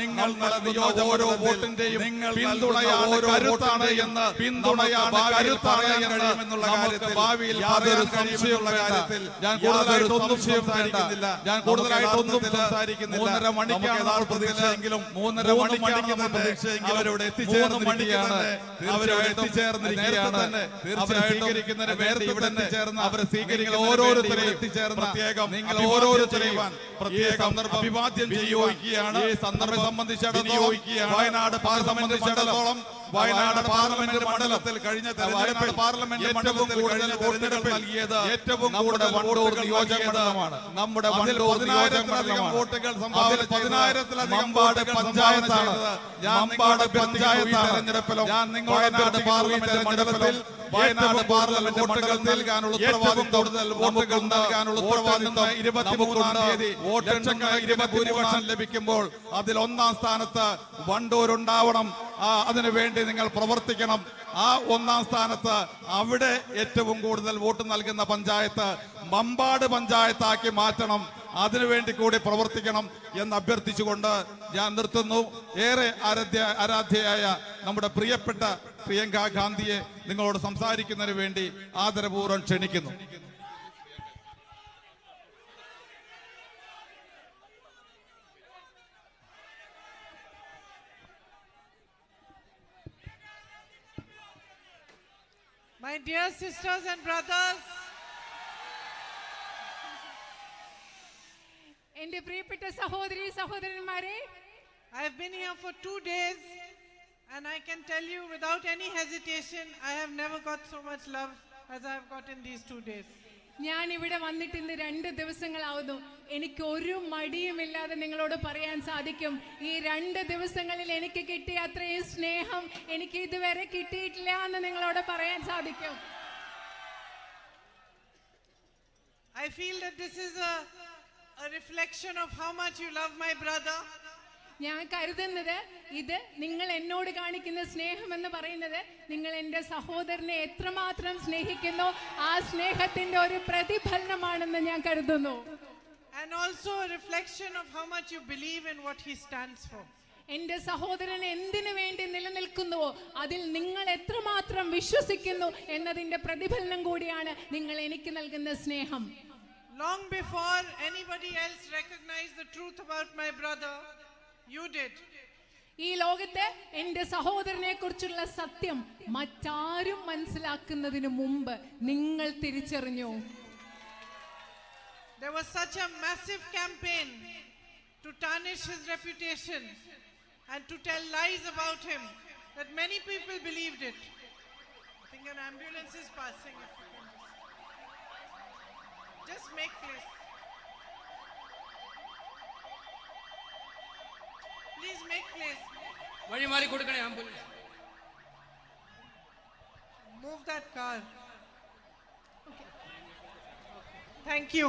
നിങ്ങൾ നൽകുന്ന ഓരോ വോട്ടിന്റെയും പിന്തുണയാണ് കരുത്താണ് എന്ന് കഴിയുമെന്നുള്ള കാര്യത്തിൽ ഭാവിയിൽ യാതൊരു സംശയമുള്ള കാര്യത്തിൽ ഞാൻ കൂടുതലായിട്ടൊന്നും സംസാരിക്കുന്നില്ല. 3.5 മണിക്കാണ് പ്രതീക്ഷയെങ്കിലും 3.5 മണിക്കാണ് പ്രതീക്ഷയെങ്കിലും അവരവിടെ എത്തിച്ചേർന്നിരിക്കുകയാണ്. അവരെ സ്വീകരിക്കുന്നതിന് വേണ്ടി ഇവിടെ ചേർന്ന് അവരെ സ്വീകരിക്കുന്ന ഓരോരുത്തരെയും എത്തിച്ചേർന്ന് പ്രത്യേകം നിങ്ങൾ ഓരോരുത്തരെയും പ്രത്യേകം അഭിവാദ്യം ചെയ്യുകയാണ്. ഈ സന്ദർഭം സംബന്ധിച്ചിടത്തോളം വയനാട് പാർലമെന്റ് മണ്ഡലത്തിൽ കഴിഞ്ഞ പാർലമെന്റ് മണ്ഡലത്തിൽ വോട്ടുകൾ നൽകിയത് ഏറ്റവും കൂടുതൽ വണ്ടൂർ നിയോജകമണ്ഡലമാണ്. നമ്മുടെ 10,000-ലധികം വോട്ടുകൾ സംഭാവന 10,000-ലധികം മമ്പാട് പഞ്ചായത്താണ്. മമ്പാട് പഞ്ചായത്ത് തെരഞ്ഞെടുപ്പിലും വയനാട് പാർലമെന്റ് മണ്ഡലത്തിൽ വയനാട് പാർലമെന്റ് വോട്ടുകൾ നൽകാനുള്ള ഉത്തരവാദിത്വം കൂടുതൽ വോട്ടുകൾ നൽകാനുള്ള ഉത്തരവാദിത്വം 23-ാം തീയതി വോട്ടെണ്ണൽ ഭൂരിപക്ഷം ലഭിക്കുമ്പോൾ അതിൽ 1-ാം സ്ഥാനത്ത് വണ്ടൂർ ഉണ്ടാവണം. അതിനുവേണ്ടി നിങ്ങൾ പ്രവർത്തിക്കണം. ആ 1-ാം സ്ഥാനത്ത് അവിടെ ഏറ്റവും കൂടുതൽ വോട്ട് നൽകുന്ന പഞ്ചായത്ത് മമ്പാട് പഞ്ചായത്താക്കി മാറ്റണം. അതിനുവേണ്ടി കൂടി പ്രവർത്തിക്കണം എന്ന് അഭ്യർത്ഥിച്ചുകൊണ്ട് ഞാൻ നിർത്തുന്നു. ഏറെ ആരാധ്യയായ നമ്മുടെ പ്രിയപ്പെട്ട പ്രിയങ്ക ഗാന്ധിയെ നിങ്ങളോട് സംസാരിക്കുന്നതിന് വേണ്ടി ആദരപൂർവ്വം ക്ഷണിക്കുന്നു. My dear sisters and brothers, എൻ്റെ പ്രിയപ്പെട്ട സഹോദരി സഹോദരന്മാരെ, I have been here for 2 days and I can tell you without any hesitation, I have never got so much love as I have got in these 2 days. ഞാൻ ഇവിടെ വന്നിട്ട് ഇന്ന് 2 ദിവസങ്ങളാവുന്നു. എനിക്ക് ഒരു മടിയുമില്ലാതെ നിങ്ങളോട് പറയാൻ സാധിക്കും, ഈ 2 ദിവസങ്ങളിൽ എനിക്ക് കിട്ടിയ അത്രയും സ്നേഹം എനിക്ക് ഇതുവരെ കിട്ടിയിട്ടില്ല എന്ന് നിങ്ങളോട് പറയാൻ സാധിക്കും. I feel that this is a reflection of how much you love my brother. ഞാൻ കരുതുന്നത് ഇത് നിങ്ങൾ എന്നോട് കാണിക്കുന്ന സ്നേഹം എന്ന് പറയുന്നത് നിങ്ങൾ എൻ്റെ സഹോദരനെ എത്രമാത്രം സ്നേഹിക്കുന്നു ആ സ്നേഹത്തിന്റെ ഒരു പ്രതിഫലനമാണെന്ന് ഞാൻ കരുതുന്നു. And also a reflection of how much you believe in what he stands for. എൻ്റെ സഹോദരൻ എന്തിനു വേണ്ടി നിലനിൽക്കുന്നുവോ അതിൽ നിങ്ങൾ എത്രമാത്രം വിശ്വസിക്കുന്നു എന്നതിന്റെ പ്രതിഫലനം കൂടിയാണ് നിങ്ങൾ എനിക്ക് നൽകുന്ന സ്നേഹം. Long before anybody else recognized the truth about my brother, you did. ഈ ലോകത്തെ എൻ്റെ സഹോദരനെ കുറിച്ചുള്ള സത്യം മറ്റാരും മനസ്സിലാക്കുന്നതിന് മുമ്പ് നിങ്ങൾ തിരിച്ചറിഞ്ഞു. There was such a massive campaign to tarnish his reputation and to tell lies about him that many people believed it. I think an ambulance is passing. Just make place. Please make place. वही मारी कुड़कने ambulance. Move that car. Okay. Thank you.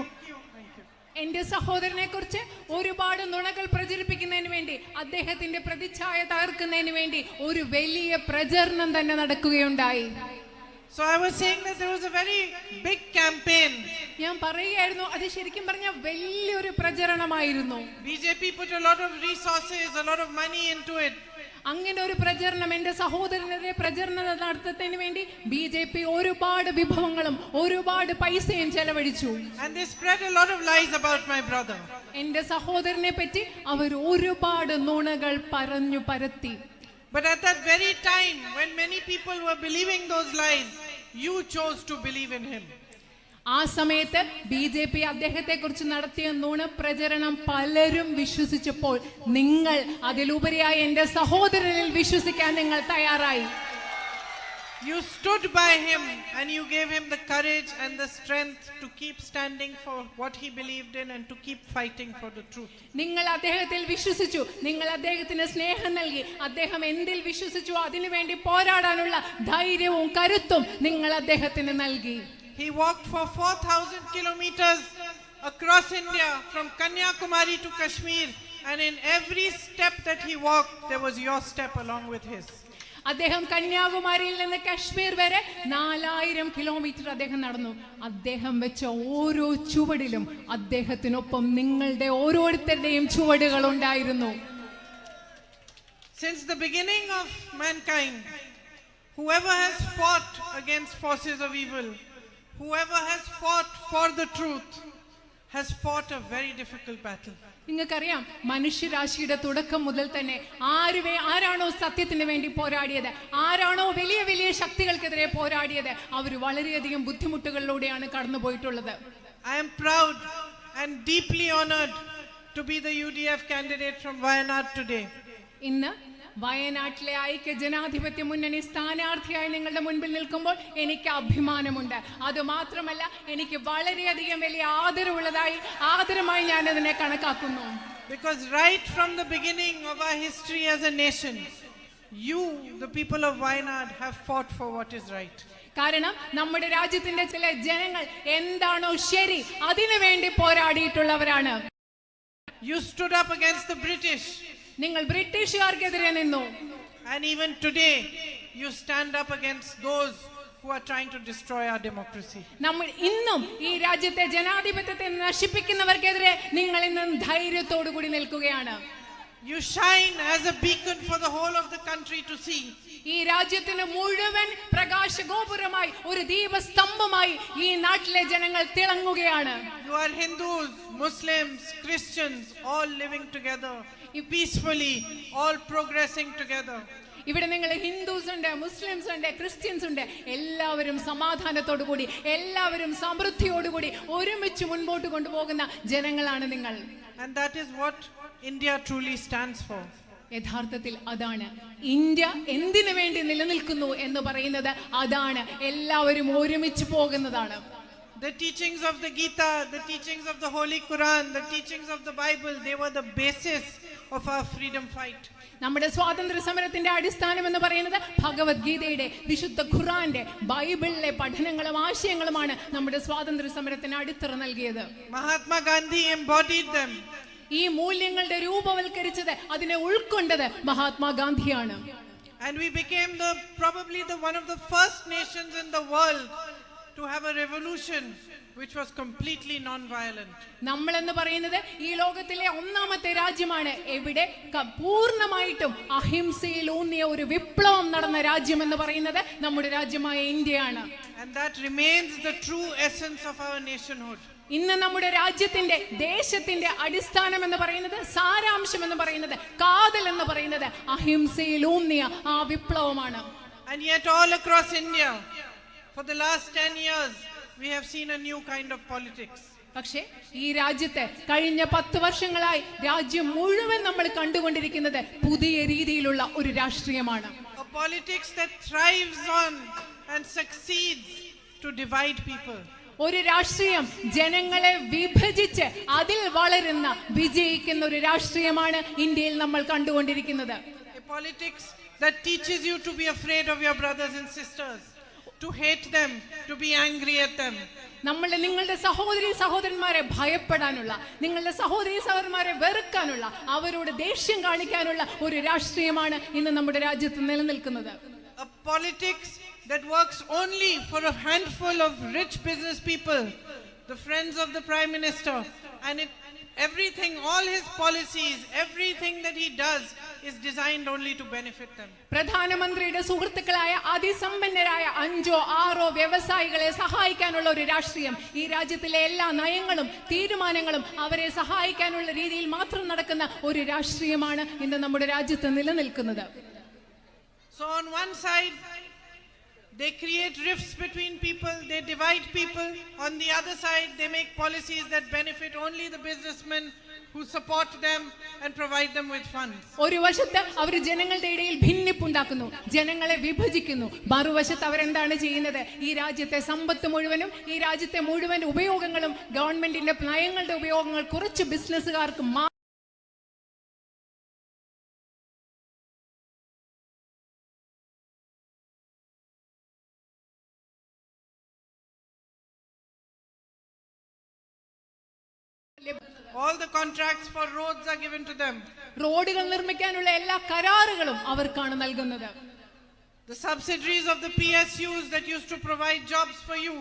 Thank you. എൻ്റെ സഹോദരനെ കുറിച്ച് ഒരുപാട് നുണകൾ പ്രചരിപ്പിക്കുന്നതിന് വേണ്ടി അദ്ദേഹത്തിന്റെ പ്രതിച്ഛായ തകർക്കുന്നതിന് വേണ്ടി ഒരു വലിയ പ്രചരണം തന്നെ നടക്കുകയുണ്ടായി. So I was saying that there was a very big campaign. ഞാൻ പറയുകയായിരുന്നു അത് ശരിക്കും പറഞ്ഞ വലിയൊരു പ്രചരണമായിരുന്നു. BJP put a lot of resources, a lot of money into it. അങ്ങനെ ഒരു പ്രചരണം എൻ്റെ സഹോദരനെ പ്രചരണം നടത്തുന്നതിന് വേണ്ടി BJP ഒരുപാട് വിഭവങ്ങളും ഒരുപാട് പൈസയും ചെലവഴിച്ചു. And they spread a lot of lies about my brother. എൻ്റെ സഹോദരനെ പറ്റി അവർ ഒരുപാട് നുണകൾ പറഞ്ഞു പരത്തി. But at that very time when many people were believing those lies, you chose to believe in him. ആ സമയത്ത് BJP അദ്ദേഹത്തെ കുറിച്ച് നടത്തിയ നുണപ്രചരണം പലരും വിശ്വസിച്ചപ്പോൾ നിങ്ങൾ അതിലുപരിയായി എൻ്റെ സഹോദരനിൽ വിശ്വസിക്കാൻ നിങ്ങൾ തയ്യാറായി. You stood by him and you gave him the courage and the strength to keep standing for what he believed in and to keep fighting for the truth. നിങ്ങൾ അദ്ദേഹത്തിൽ വിശ്വസിച്ചു, നിങ്ങൾ അദ്ദേഹത്തിന് സ്നേഹം നൽകി, അദ്ദേഹം എന്തിൽ വിശ്വസിച്ചു അതിനു വേണ്ടി പോരാടാനുള്ള ധൈര്യവും കരുത്തും നിങ്ങൾ അദ്ദേഹത്തിന് നൽകി. He walked for 4,000 kilometers across India from Kanyakumari to Kashmir, and in every step that he walked there was your step along with his. അദ്ദേഹം കന്യാകുമാരിയിൽ നിന്ന് കശ്മീർ വരെ 4000 കിലോമീറ്റർ അദ്ദേഹം നടന്നു. അദ്ദേഹം വെച്ച ഓരോ ചുവടിലും അദ്ദേഹത്തിനൊപ്പം നിങ്ങളുടെ ഓരോരുത്തരുടെയും ചുവടുകൾ ഉണ്ടായിരുന്നു. Since the beginning of mankind, whoever has fought against forces of evil, whoever has fought for the truth, has fought a very difficult battle. നിങ്ങൾക്കറിയാം, മനുഷ്യരാശിയുടെ തുടക്കം മുതൽ തന്നെ ആരാണോ സത്യത്തിന് വേണ്ടി പോരാടിയത്, ആരാണോ വലിയ വലിയ ശക്തികൾക്കെതിരെ പോരാടിയത്, അവർ വളരെയധികം ബുദ്ധിമുട്ടുകളിലൂടെയാണ് കടന്നുപോയിട്ടുള്ളത്. I am proud and deeply honored to be the UDF candidate from Wayanad today. ഇന്ന് വയനാട്ടിലെ ഐക്യ ജനാധിപത്യ മുന്നണി സ്ഥാനാർത്ഥിയായി നിങ്ങളുടെ മുൻപിൽ നിൽക്കുമ്പോൾ എനിക്ക് അഭിമാനമുണ്ട്. അത് മാത്രമല്ല, എനിക്ക് വളരെയധികം വലിയ ആദരമായി ഞാൻ അതിനെ കണക്കാക്കുന്നു. Because right from the beginning of our history as a nation, you, the people of Wayanad, have fought for what is right. കാരണം നമ്മുടെ രാജ്യത്തിന്റെ ചില ജനങ്ങൾ എന്താണോ ശരി അതിനു വേണ്ടി പോരാടിയിട്ടുള്ളവരാണ്. You stood up against the British. നിങ്ങൾ ബ്രിട്ടീഷുകാർക്കെതിരെ നിന്നു. And even today you stand up against those who are trying to destroy our democracy. നമ്മൾ ഇന്നും ഈ രാജ്യത്തെ ജനാധിപത്യത്തെ നശിപ്പിക്കുന്നവർക്കെതിരെ നിങ്ങൾ ഇന്നും ധൈര്യത്തോടു കൂടി നിൽക്കുകയാണ്. You shine as a beacon for the whole of the country to see. ഈ രാജ്യത്തിന് മുഴുവൻ പ്രകാശഗോപുരമായി, ഒരു ദീപസ്തംഭമായി ഈ നാട്ടിലെ ജനങ്ങൾ തിളങ്ങുകയാണ്. You are Hindus, Muslims, Christians, all living together peacefully, all progressing together. ഇവിടെ നിങ്ങൾ ഹിന്ദുസ് ഉണ്ട്, മുസ്ലിംസ് ഉണ്ട്, ക്രിസ്ത്യൻസ് ഉണ്ട്, എല്ലാവരും സമാധാനത്തോടു കൂടി, എല്ലാവരും സമൃദ്ധിയോടുകൂടി ഒരുമിച്ച് മുൻപോട്ട് കൊണ്ടുപോകുന്ന ജനങ്ങളാണ് നിങ്ങൾ. And that is what India truly stands for. യഥാർത്ഥത്തിൽ അതാണ് ഇന്ത്യ എന്തിനു വേണ്ടി നിലനിൽക്കുന്നു എന്ന് പറയുന്നത്. അതാണ് എല്ലാവരും ഒരുമിച്ച് പോകുന്നതാണ്. The teachings of the Gita, the teachings of the Holy Quran, the teachings of the Bible, they were the basis of our freedom fight. നമ്മുടെ സ്വാതന്ത്ര്യ സമരത്തിന്റെ അടിസ്ഥാനം എന്ന് പറയുന്നത് ഭഗവത്ഗീതയുടെ, വിശുദ്ധ ഖുർആന്റെ, ബൈബിളിലെ പഠനങ്ങളും ആശയങ്ങളുമാണ് നമ്മുടെ സ്വാതന്ത്ര്യ സമരത്തിന് അടിത്തറ നൽകിയത്. Mahatma Gandhi embodied them. ഈ മൂല്യങ്ങളുടെ രൂപവൽക്കരിച്ചത്, അതിനെ ഉൾക്കൊണ്ടത് മഹാത്മാഗാന്ധിയാണ്. And we became probably one of the first nations in the world to have a revolution which was completely non-violent. നമ്മൾ എന്ന് പറയുന്നത് ഈ ലോകത്തിലെ ഒന്നാമത്തെ രാജ്യമാണ് എവിടെ പൂർണ്ണമായിട്ടും അഹിംസയിൽ ഊന്നിയ ഒരു വിപ്ലവം നടന്ന രാജ്യം എന്ന് പറയുന്നത് നമ്മുടെ രാജ്യമായ ഇന്ത്യയാണ്. And that remains the true essence of our nationhood. ഇന്ന് നമ്മുടെ രാജ്യത്തിന്റെ, ദേശത്തിന്റെ അടിസ്ഥാനം എന്ന് പറയുന്നത്, സാരാംശം എന്ന് പറയുന്നത്, കാതൽ എന്ന് പറയുന്നത് അഹിംസയിൽ ഊന്നിയ ആ വിപ്ലവമാണ്. And yet all across India for the last 10 years we have seen a new kind of politics. പക്ഷേ ഈ രാജ്യത്തെ കഴിഞ്ഞ 10 വർഷങ്ങളായി രാജ്യം മുഴുവൻ നമ്മൾ കണ്ടുകൊണ്ടിരിക്കുന്നത് പുതിയ രീതിയിലുള്ള ഒരു രാഷ്ട്രീയമാണ്. A politics that thrives on and succeeds to divide people. ഒരു രാഷ്ട്രീയം ജനങ്ങളെ വിഭജിച്ച് അതിൽ വളരുന്ന, വിജയിക്കുന്ന ഒരു രാഷ്ട്രീയമാണ് ഇന്ത്യയിൽ നമ്മൾ കണ്ടുകൊണ്ടിരിക്കുന്നത്. A politics that teaches you to be afraid of your brothers and sisters, to hate them, to be angry at them. നിങ്ങളുടെ സഹോദരന്മാരെ ഭയപ്പെടാനുള്ള, നിങ്ങളുടെ സഹോദരന്മാരെ വെറുക്കാനുള്ള, അവരോട് ദേഷ്യം കാണിക്കാനുള്ള ഒരു രാഷ്ട്രീയമാണ് ഇന്ന് നമ്മുടെ രാജ്യത്ത് നിലനിൽക്കുന്നത്. A politics that works only for a handful of rich business people, the friends of the Prime Minister, and everything, all his policies, everything that he does is designed only to benefit them. പ്രധാനമന്ത്രിയുടെ സുഹൃത്തുക്കളായ അതിസമ്പന്നരായ 5-6 വ്യവസായികളെ സഹായിക്കാനുള്ള ഒരു രാഷ്ട്രീയം, ഈ രാജ്യത്തിലെ എല്ലാ നയങ്ങളും തീരുമാനങ്ങളും അവരെ സഹായിക്കാനുള്ള രീതിയിൽ മാത്രം നടക്കുന്ന ഒരു രാഷ്ട്രീയമാണ് ഇന്ന് നമ്മുടെ രാജ്യത്ത് നിലനിൽക്കുന്നത്. So on one side they create rifts between people, they divide people. On the other side they make policies that benefit only the businessmen who support them and provide them with funds. ഒരു വശത്ത് അവർ ജനങ്ങളുടെ ഇടയിൽ ഭിന്നിപ്പുണ്ടാക്കുന്നു, ജനങ്ങളെ വിഭജിക്കുന്നു. മറുവശത്ത് അവരെന്താണ് ചെയ്യുന്നത്? ഈ രാജ്യത്തെ സമ്പത്ത് മുഴുവനും, ഈ രാജ്യത്തെ മുഴുവൻ ഉപയോഗങ്ങളും, ഗവൺമെന്റിന്റെ നയങ്ങളുടെ ഉപയോഗങ്ങൾ കുറച്ച് ബിസിനസ്സുകാർക്ക് All the contracts for roads are given to them. റോഡുകൾ നിർമ്മിക്കാനുള്ള എല്ലാ കരാറുകളും അവർക്കാണ് നൽകുന്നത്. The subsidiaries of the PSUs that used to provide jobs for you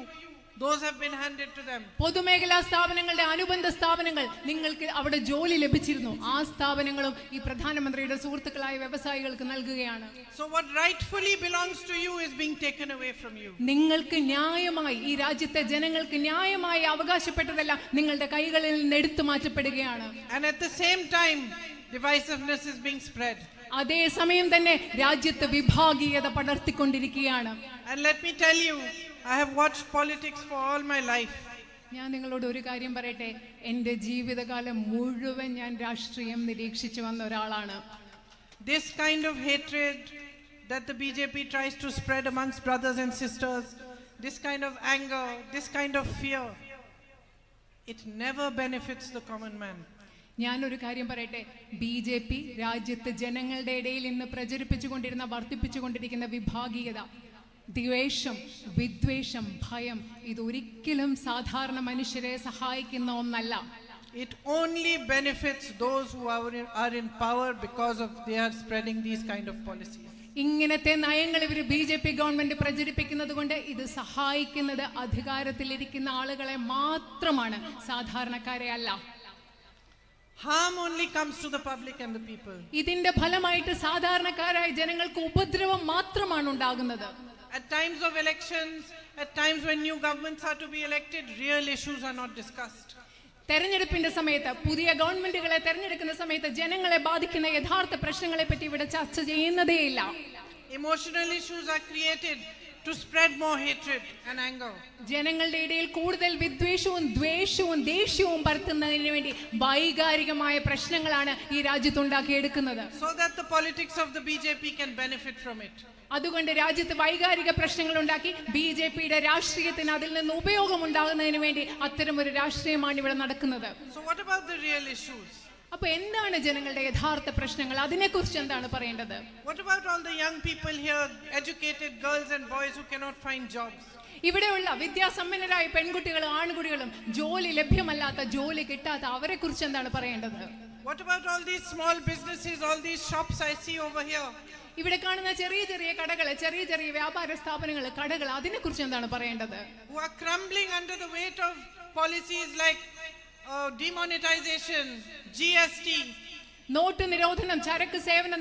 those have been handed to them. പൊതുമേഖലാ സ്ഥാപനങ്ങളുടെ അനുബന്ധ സ്ഥാപനങ്ങൾ നിങ്ങൾക്ക് അവിടെ ജോലി ലഭിച്ചിരുന്നു. ആ സ്ഥാപനങ്ങളും ഈ പ്രധാനമന്ത്രിയുടെ സുഹൃത്തുക്കളായ വ്യവസായികൾക്ക് നൽകുകയാണ്. So what rightfully belongs to you is being taken away from you. നിങ്ങൾക്ക് ന്യായമായി, ഈ രാജ്യത്തെ ജനങ്ങൾക്ക് ന്യായമായി അവകാശപ്പെട്ടതെല്ലാം നിങ്ങളുടെ കൈകളിൽ നിന്ന് എടുത്തു മാറ്റപ്പെടുകയാണ്. And at the same time, divisiveness is being spread. അതേ സമയം തന്നെ രാജ്യത്ത് വിഭാഗീയത പടർത്തിക്കൊണ്ടിരിക്കുകയാണ്. And let me tell you, I have watched politics for all my life. ഞാൻ നിങ്ങളോട് ഒരു കാര്യം പറയട്ടെ, എൻ്റെ ജീവിതകാലം മുഴുവൻ ഞാൻ രാഷ്ട്രീയം നിരീക്ഷിച്ചു വന്ന ഒരാളാണ്. This kind of hatred that the BJP tries to spread amongst brothers and sisters, this kind of anger, this kind of fear, it never benefits the common man. ഞാനൊരു കാര്യം പറയട്ടെ, BJP രാജ്യത്ത് ജനങ്ങളുടെ ഇടയിൽ ഇന്ന് പ്രചരിപ്പിച്ചുകൊണ്ടിരുന്ന, വർദ്ധിപ്പിച്ചുകൊണ്ടിരിക്കുന്ന വിഭാഗീയത, ദ്വേഷം, വിദ്വേഷം, ഭയം, ഇതൊരിക്കലും സാധാരണ മനുഷ്യരെ സഹായിക്കുന്ന ഒന്നല്ല. It only benefits those who are in power because of they are spreading these kind of policies. ഇങ്ങനത്തെ നയങ്ങൾ ഇവർ BJP ഗവൺമെന്റ് പ്രചരിപ്പിക്കുന്നത് കൊണ്ട് ഇത് സഹായിക്കുന്നത് അധികാരത്തിലിരിക്കുന്ന ആളുകളെ മാത്രമാണ്, സാധാരണക്കാരെ അല്ല. Harm only comes to the public and the people. ഇതിന്റെ ഫലമായിട്ട് സാധാരണക്കാരായ ജനങ്ങൾക്ക് ഉപദ്രവം മാത്രമാണ് ഉണ്ടാകുന്നത്. At times of elections, at times when new governments are to be elected, real issues are not discussed. തെരഞ്ഞെടുപ്പിന്റെ സമയത്ത്, പുതിയ ഗവൺമെന്റുകളെ തെരഞ്ഞെടുക്കുന്ന സമയത്ത് ജനങ്ങളെ ബാധിക്കുന്ന യഥാർത്ഥ പ്രശ്നങ്ങളെ പറ്റി ഇവിടെ ചർച്ച ചെയ്യുന്നതേയില്ല. Emotional issues are created to spread more hatred and anger. ജനങ്ങളുടെ ഇടയിൽ കൂടുതൽ വിദ്വേഷവും ദ്വേഷവും ദേഷ്യവും പരത്തുന്നതിന് വേണ്ടി വൈകാരികമായ പ്രശ്നങ്ങളാണ് ഈ രാജ്യത്ത് ഉണ്ടാക്കിയെടുക്കുന്നത്. So that the politics of the BJP can benefit from it. അതുകൊണ്ട് രാജ്യത്ത് വൈകാരിക പ്രശ്നങ്ങൾ ഉണ്ടാക്കി BJPയുടെ രാഷ്ട്രീയത്തിന് അതിൽ നിന്ന് ഉപയോഗം ഉണ്ടാകുന്നതിന് വേണ്ടി അത്തരം ഒരു രാഷ്ട്രീയമാണ് ഇവിടെ നടക്കുന്നത്. So what about the real issues? അപ്പൊ എന്താണ് ജനങ്ങളുടെ യഥാർത്ഥ പ്രശ്നങ്ങൾ? അതിനെക്കുറിച്ച് എന്താണ് പറയേണ്ടത്? What about all the young people here, educated girls and boys who cannot find jobs? ഇവിടെയുള്ള വിദ്യാസമ്പന്നരായ പെൺകുട്ടികളും ആൺകുട്ടികളും ജോലി ലഭ്യമല്ലാത്ത, ജോലി കിട്ടാത്ത, അവരെ കുറിച്ച് എന്താണ് പറയേണ്ടത്? What about all these small businesses, all these shops I see over here? ഇവിടെ കാണുന്ന ചെറിയ ചെറിയ കടകൾ, ചെറിയ ചെറിയ വ്യാപാര സ്ഥാപനങ്ങൾ, കടകൾ, അതിനെ കുറിച്ച് എന്താണ് പറയേണ്ടത്? Who are crumbling under the weight of policies like demonetization, GST. Note നിരോധനം, ചരക്ക് സേവന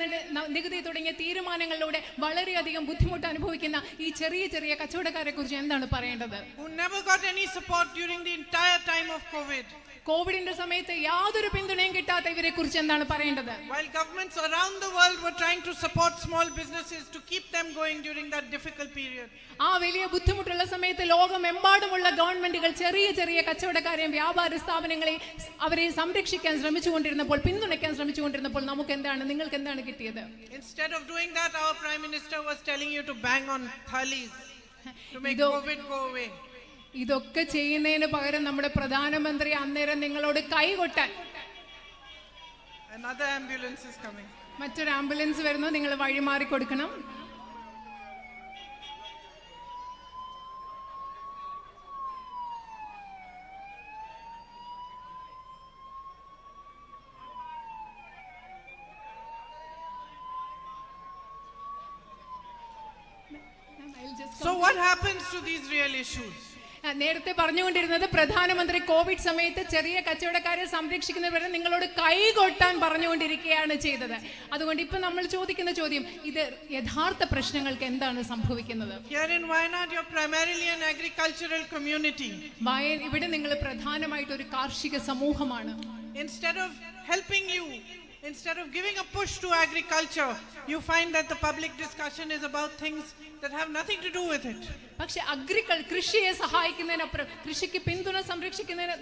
നികുതി തുടങ്ങിയ തീരുമാനങ്ങളിലൂടെ വളരെയധികം ബുദ്ധിമുട്ട് അനുഭവിക്കുന്ന ഈ ചെറിയ ചെറിയ കച്ചവടക്കാരെ കുറിച്ച് എന്താണ് പറയേണ്ടത്? Who never got any support during the entire time of COVID. കോവിഡിന്റെ സമയത്ത് യാതൊരു പിന്തുണയും കിട്ടാത്ത ഇവരെ കുറിച്ച് എന്താണ് പറയേണ്ടത്? While governments around the world were trying to support small businesses to keep them going during that difficult period. ആ വലിയ ബുദ്ധിമുട്ടുള്ള സമയത്ത് ലോകമെമ്പാടുമുള്ള ഗവൺമെന്റുകൾ ചെറിയ ചെറിയ കച്ചവടക്കാരെയും വ്യാപാര സ്ഥാപനങ്ങളെയും അവരെ സംരക്ഷിക്കാൻ ശ്രമിച്ചുകൊണ്ടിരുന്നപ്പോൾ, പിന്തുണയ്ക്കാൻ ശ്രമിച്ചുകൊണ്ടിരുന്നപ്പോൾ നമുക്ക് എന്താണ്, നിങ്ങൾക്ക് എന്താണ് കിട്ടിയത്? Instead of doing that, our Prime Minister was telling you to bang on thalis to make COVID go away. ഇതൊക്കെ ചെയ്യുന്നതിന് പകരം നമ്മുടെ പ്രധാനമന്ത്രി അന്നേരം നിങ്ങളോട് കൈകൊട്ടാൻ, another ambulance is coming, മറ്റൊരു ആംബുലൻസ് വരുന്നു, നിങ്ങൾ വഴിമാറി കൊടുക്കണം. So what happens to these real issues? നേരത്തെ പറഞ്ഞുകൊണ്ടിരുന്നത് പ്രധാനമന്ത്രി കോവിഡ് സമയത്ത് ചെറിയ കച്ചവടക്കാരെ സംരക്ഷിക്കുന്നവരെ നിങ്ങളോട് കൈകൊട്ടാൻ പറഞ്ഞുകൊണ്ടിരിക്കുകയാണ് ചെയ്തത്. അതുകൊണ്ട് ഇപ്പൊ നമ്മൾ ചോദിക്കുന്ന ചോദ്യം, ഇത് യഥാർത്ഥ പ്രശ്നങ്ങൾക്ക് എന്താണ് സംഭവിക്കുന്നത്? Here in Wayanad, you're primarily an agricultural community. ഇവിടെ നിങ്ങൾ പ്രധാനമായിട്ട് ഒരു കാർഷിക സമൂഹമാണ്. Instead of helping you, instead of giving a push to agriculture, you find that the public discussion is about things that have nothing to do with it. പക്ഷെ കൃഷിയെ സഹായിക്കുന്നതിനപ്പുറം, കൃഷിക്ക് പിന്തുണ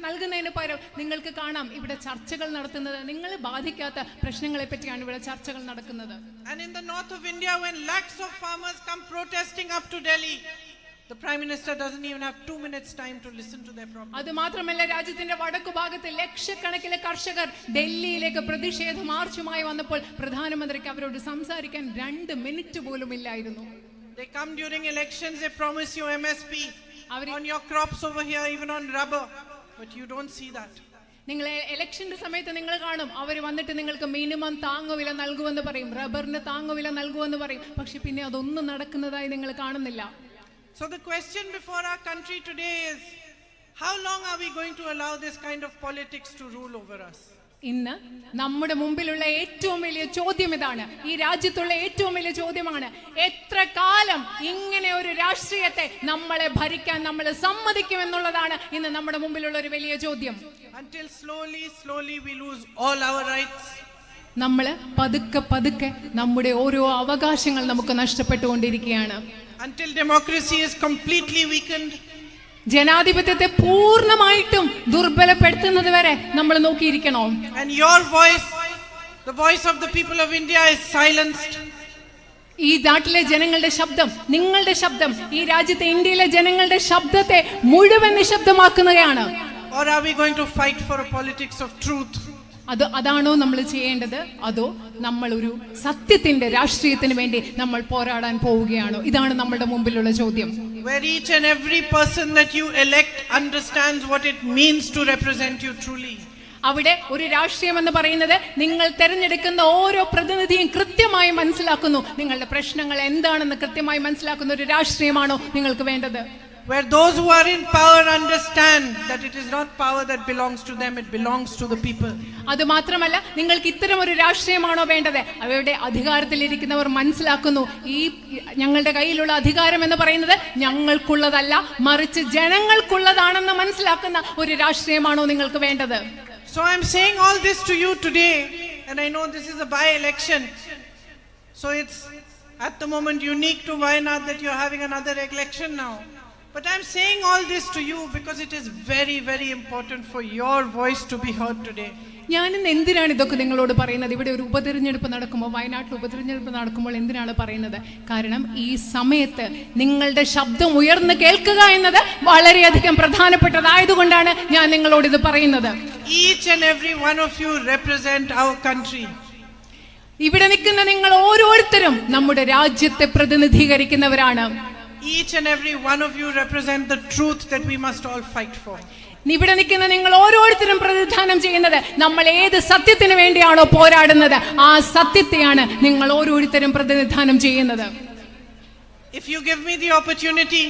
നൽകുന്നതിന് പകരം നിങ്ങൾക്ക് കാണാം ഇവിടെ ചർച്ചകൾ നടത്തുന്നത് നിങ്ങളെ ബാധിക്കാത്ത പ്രശ്നങ്ങളെ പറ്റിയാണ് ഇവിടെ ചർച്ചകൾ നടക്കുന്നത്. And in the north of India, when lakhs of farmers come protesting up to Delhi, the Prime Minister doesn't even have 2 minutes time to listen to their problems. അത് മാത്രമല്ല, രാജ്യത്തിന്റെ വടക്കു ഭാഗത്ത് ലക്ഷക്കണക്കിന് കർഷകർ ഡൽഹിയിലേക്ക് പ്രതിഷേധ മാർച്ചുമായി വന്നപ്പോൾ പ്രധാനമന്ത്രിക്ക് അവരോട് സംസാരിക്കാൻ 2 മിനിറ്റ് പോലും ഇല്ലായിരുന്നു. They come during elections, they promise you MSP on your crops over here, even on rubber, but you don't see that. നിങ്ങൾ ഇലക്ഷന്റെ സമയത്ത് നിങ്ങൾ കാണും, അവർ വന്നിട്ട് നിങ്ങൾക്ക് മിനിമം താങ്ങുവില നൽകുമെന്ന് പറയും, റബ്ബറിന് താങ്ങുവില നൽകുമെന്ന് പറയും, പക്ഷെ പിന്നെ അതൊന്നും നടക്കുന്നതായി നിങ്ങൾ കാണുന്നില്ല. So the question before our country today is, how long are we going to allow this kind of politics to rule over us? ഇന്ന് നമ്മുടെ മുമ്പിലുള്ള ഏറ്റവും വലിയ ചോദ്യം ഇതാണ്. ഈ രാജ്യത്തുള്ള ഏറ്റവും വലിയ ചോദ്യമാണ്, എത്ര കാലം ഇങ്ങനെ ഒരു രാഷ്ട്രീയത്തെ നമ്മളെ ഭരിക്കാൻ നമ്മൾ സമ്മതിക്കുമെന്നുള്ളതാണ് ഇന്ന് നമ്മുടെ മുമ്പിലുള്ള ഒരു വലിയ ചോദ്യം. Until slowly we lose all our rights. നമ്മൾ പതുക്കെ നമ്മുടെ ഓരോ അവകാശങ്ങൾ നമുക്ക് നഷ്ടപ്പെട്ടുകൊണ്ടിരിക്കുകയാണ്. Until democracy is completely weakened. ജനാധിപത്യത്തെ പൂർണ്ണമായിട്ടും ദുർബലപ്പെടുത്തുന്നത് വരെ നമ്മൾ നോക്കിയിരിക്കണോ? And your voice, the voice of the people of India, is silenced. ഈ നാട്ടിലെ ജനങ്ങളുടെ ശബ്ദം, നിങ്ങളുടെ ശബ്ദം, ഈ രാജ്യത്തെ ഇന്ത്യയിലെ ജനങ്ങളുടെ ശബ്ദത്തെ മുഴുവൻ നിശബ്ദമാക്കുകയാണ്. Or are we going to fight for a politics of truth? അതാണോ നമ്മൾ ചെയ്യേണ്ടത്? അതോ നമ്മൾ ഒരു സത്യത്തിന്റെ രാഷ്ട്രീയത്തിന് വേണ്ടി നമ്മൾ പോരാടാൻ പോവുകയാണോ? ഇതാണ് നമ്മുടെ മുമ്പിലുള്ള ചോദ്യം. Where each and every person that you elect understands what it means to represent you truly. അവിടെ ഒരു രാഷ്ട്രീയം എന്ന് പറയുന്നത് നിങ്ങൾ തെരഞ്ഞെടുക്കുന്ന ഓരോ പ്രതിനിധിയും കൃത്യമായി മനസ്സിലാക്കുന്നു, നിങ്ങളുടെ പ്രശ്നങ്ങൾ എന്താണെന്ന് കൃത്യമായി മനസ്സിലാക്കുന്ന ഒരു രാഷ്ട്രീയമാണോ നിങ്ങൾക്ക് വേണ്ടത്? Where those who are in power understand that it is not power that belongs to them, it belongs to the people. അത് മാത്രമല്ല, നിങ്ങൾക്ക് ഇത്തരം ഒരു രാഷ്ട്രീയമാണോ വേണ്ടത്? അവരുടെ അധികാരത്തിലിരിക്കുന്നവർ മനസ്സിലാക്കുന്നു, ഈ ഞങ്ങളുടെ കയ്യിലുള്ള അധികാരം എന്ന് പറയുന്നത് ഞങ്ങൾക്കുള്ളതല്ല, മറിച്ച് ജനങ്ങൾക്കുള്ളതാണെന്ന് മനസ്സിലാക്കുന്ന ഒരു രാഷ്ട്രീയമാണോ നിങ്ങൾക്ക് വേണ്ടത്? So I'm saying all this to you today, and I know this is a by-election, so it's at the moment unique to Wayanad that you're having another election now. But I'm saying all this to you because it is very important for your voice to be heard today. ഞാനിന്ന് എന്തിനാണ് ഇതൊക്കെ നിങ്ങളോട് പറയുന്നത്? ഇവിടെ ഒരു ഉപതെരഞ്ഞെടുപ്പ് നടക്കുമ്പോൾ, വയനാട്ടിൽ ഉപതെരഞ്ഞെടുപ്പ് നടക്കുമ്പോൾ എന്തിനാണ് പറയുന്നത്? കാരണം ഈ സമയത്ത് നിങ്ങളുടെ ശബ്ദം ഉയർന്നു കേൾക്കുക എന്നത് വളരെയധികം പ്രധാനപ്പെട്ടതായതുകൊണ്ടാണ് ഞാൻ നിങ്ങളോട് ഇത് പറയുന്നത്. Each and every one of you represent our country. ഇവിടെ നിൽക്കുന്ന നിങ്ങൾ ഓരോരുത്തരും നമ്മുടെ രാജ്യത്തെ പ്രതിനിധീകരിക്കുന്നവരാണ്. Each and every one of you represent the truth that we must all fight for. ഇവിടെ നിൽക്കുന്ന നിങ്ങൾ ഓരോരുത്തരും പ്രതിനിധാനം ചെയ്യുന്നത് നമ്മൾ ഏത് സത്യത്തിന് വേണ്ടിയാണോ പോരാടുന്നത്, ആ സത്യത്തെയാണ് നിങ്ങൾ ഓരോരുത്തരും പ്രതിനിധാനം ചെയ്യുന്നത്. If you give me the opportunity,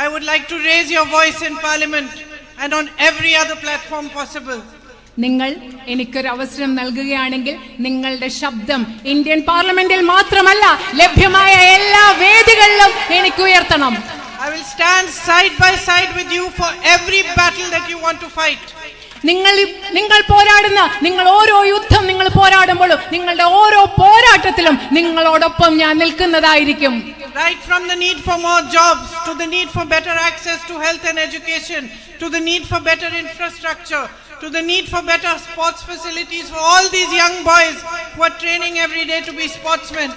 I would like to raise your voice in parliament and on every other platform possible. നിങ്ങൾ എനിക്കൊരു അവസരം നൽകുകയാണെങ്കിൽ നിങ്ങളുടെ ശബ്ദം ഇന്ത്യൻ പാർലമെന്റിൽ മാത്രമല്ല, ലഭ്യമായ എല്ലാ വേദികളിലും എനിക്ക് ഉയർത്തണം. I will stand side by side with you for every battle that you want to fight. നിങ്ങൾ പോരാടുന്ന, നിങ്ങൾ ഓരോ യുദ്ധം നിങ്ങൾ പോരാടുമ്പോഴും നിങ്ങളുടെ ഓരോ പോരാട്ടത്തിലും നിങ്ങളോടൊപ്പം ഞാൻ നിൽക്കുന്നതായിരിക്കും. Right from the need for more jobs, to the need for better access to health and education, to the need for better infrastructure, to the need for better sports facilities for all these young boys who are training every day to be sportsmen.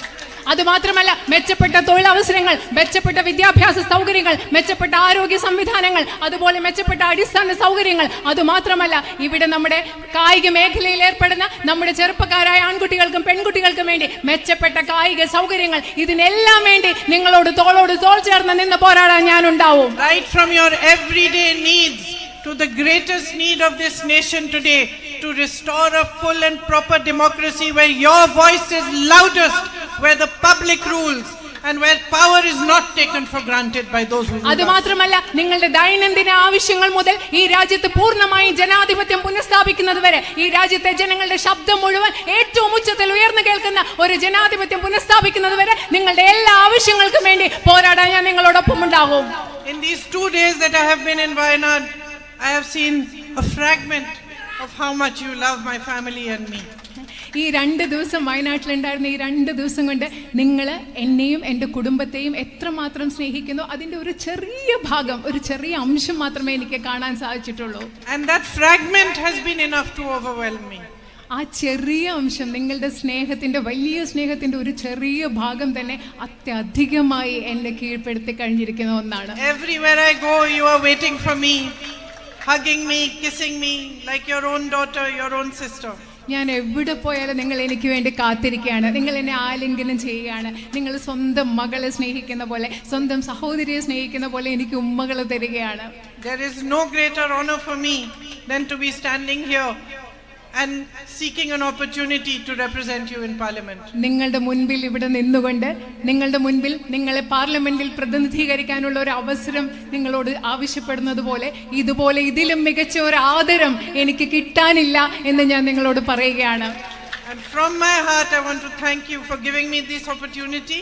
അതുമാത്രമല്ല, മെച്ചപ്പെട്ട തൊഴിലവസരങ്ങൾ, മെച്ചപ്പെട്ട വിദ്യാഭ്യാസ സൗകര്യങ്ങൾ, മെച്ചപ്പെട്ട ആരോഗ്യ സംവിധാനങ്ങൾ, അതുപോലെ മെച്ചപ്പെട്ട അടിസ്ഥാന സൗകര്യങ്ങൾ. അതുമാത്രമല്ല, ഇവിടെ നമ്മുടെ കായിക മേഖലയിൽ ഏർപ്പെടുന്ന നമ്മുടെ ചെറുപ്പക്കാരായ ആൺകുട്ടികൾക്കും പെൺകുട്ടികൾക്കും വേണ്ടി മെച്ചപ്പെട്ട കായിക സൗകര്യങ്ങൾ, ഇതിനെല്ലാം വേണ്ടി നിങ്ങളോട് തോളോട് തോൾ ചേർന്ന് നിന്ന് പോരാടാൻ ഞാൻ ഉണ്ടാവും. Right from your everyday needs to the greatest need of this nation today, to restore a full and proper democracy where your voice is loudest, where the public rules and where power is not taken for granted by those who rule. അതുമാത്രമല്ല, നിങ്ങളുടെ ദൈനംദിന ആവശ്യങ്ങൾ മുതൽ ഈ രാജ്യത്ത് പൂർണ്ണമായി ജനാധിപത്യം പുനഃസ്ഥാപിക്കുന്നത് വരെ, ഈ രാജ്യത്തെ ജനങ്ങളുടെ ശബ്ദം മുഴുവൻ ഏറ്റവും ഉച്ചത്തിൽ ഉയർന്നു കേൾക്കുന്ന ഒരു ജനാധിപത്യം പുനഃസ്ഥാപിക്കുന്നത് വരെ നിങ്ങളുടെ എല്ലാ ആവശ്യങ്ങൾക്കും വേണ്ടി പോരാടാൻ ഞാൻ നിങ്ങളോടൊപ്പം ഉണ്ടാകും. In these 2 days that I have been in Wayanad, I have seen a fragment of how much you love my family and me. ഈ 2 ദിവസം വയനാട്ടിലുണ്ടായിരുന്ന ഈ 2 ദിവസം കൊണ്ട് നിങ്ങൾ എന്നെയും എൻ്റെ കുടുംബത്തെയും എത്രമാത്രം സ്നേഹിക്കുന്നു, അതിൻ്റെ ഒരു ചെറിയ ഭാഗം, ഒരു ചെറിയ അംശം മാത്രമേ എനിക്ക് കാണാൻ സാധിച്ചിട്ടുള്ളൂ. And that fragment has been enough to overwhelm me. ആ ചെറിയ അംശം, നിങ്ങളുടെ സ്നേഹത്തിന്റെ, വലിയ സ്നേഹത്തിന്റെ ഒരു ചെറിയ ഭാഗം തന്നെ അത്യധികമായി എന്നെ കീഴ്പ്പെടുത്തി കഴിഞ്ഞിരിക്കുന്ന ഒന്നാണ്. Everywhere I go, you are waiting for me, hugging me, kissing me like your own daughter, your own sister. ഞാൻ എവിടെ പോയാലും നിങ്ങൾ എനിക്ക് വേണ്ടി കാത്തിരിക്കുകയാണ്, നിങ്ങൾ എന്നെ ആലിംഗനം ചെയ്യുകയാണ്, നിങ്ങൾ സ്വന്തം മകളെ സ്നേഹിക്കുന്ന പോലെ, സ്വന്തം സഹോദരിയെ സ്നേഹിക്കുന്ന പോലെ എനിക്ക് ഉമ്മകൾ തരികയാണ്. There is no greater honor for me than to be standing here and seeking an opportunity to represent you in parliament. നിങ്ങളുടെ മുൻപിൽ ഇവിടെ നിന്നുകൊണ്ട് നിങ്ങളുടെ മുൻപിൽ നിങ്ങളെ പാർലമെന്റിൽ പ്രതിനിധീകരിക്കാനുള്ള ഒരു അവസരം നിങ്ങളോട് ആവശ്യപ്പെടുന്നത് പോലെ ഇതുപോലെ ഇതിലും മികച്ച ഒരു ആദരം എനിക്ക് കിട്ടാനില്ല എന്ന് ഞാൻ നിങ്ങളോട് പറയുകയാണ്. And from my heart I want to thank you for giving me this opportunity,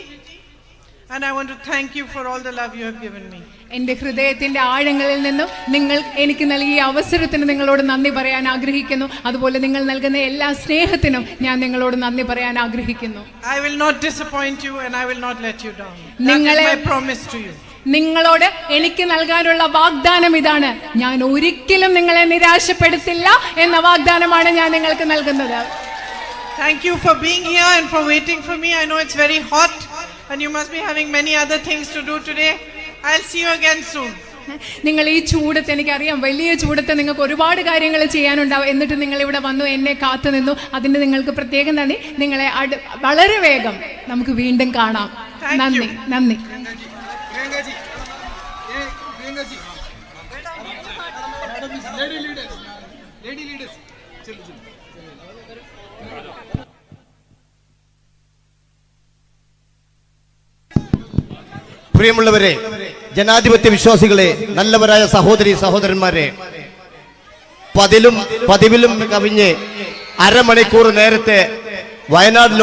and I want to thank you for all the love you have given me. എൻ്റെ ഹൃദയത്തിന്റെ ആഴങ്ങളിൽ നിന്നും നിങ്ങൾ എനിക്ക് നൽകിയ അവസരത്തിന് നിങ്ങളോട് നന്ദി പറയാൻ ആഗ്രഹിക്കുന്നു. അതുപോലെ നിങ്ങൾ നൽകുന്ന എല്ലാ സ്നേഹത്തിനും ഞാൻ നിങ്ങളോട് നന്ദി പറയാൻ ആഗ്രഹിക്കുന്നു. I will not disappoint you and I will not let you down. That is നിങ്ങളെ my promise to you. നിങ്ങളോട് എനിക്ക് നൽകാനുള്ള വാഗ്ദാനം ഇതാണ്. ഞാൻ ഒരിക്കലും നിങ്ങളെ നിരാശപ്പെടുത്തില്ല എന്ന വാഗ്ദാനമാണ് ഞാൻ നിങ്ങൾക്ക് നൽകുന്നത്. Thank you for being here and for waiting for me. I know it's very hot and you must be having many other things to do today. I'll see you again soon. നിങ്ങൾ ഈ ചൂടത്ത്, എനിക്കറിയാം വലിയ ചൂടത്ത് നിങ്ങൾക്ക് ഒരുപാട് കാര്യങ്ങൾ ചെയ്യാനുണ്ടാവും. എന്നിട്ട് നിങ്ങൾ ഇവിടെ വന്നു എന്നെ കാത്തു നിന്നു. അതിന് നിങ്ങൾക്ക് പ്രത്യേകം നന്ദി. നിങ്ങളെ വളരെ വേഗം നമുക്ക് വീണ്ടും കാണാം. നന്ദി, നന്ദി. പ്രിയമുള്ളവരെ, ജനാധിപത്യ വിശ്വാസികളെ, നല്ലവരായ സഹോദരി സഹോദരന്മാരെ, പതിവിലും കവിഞ്ഞ് അരമണിക്കൂർ നേരത്തെ വയനാട്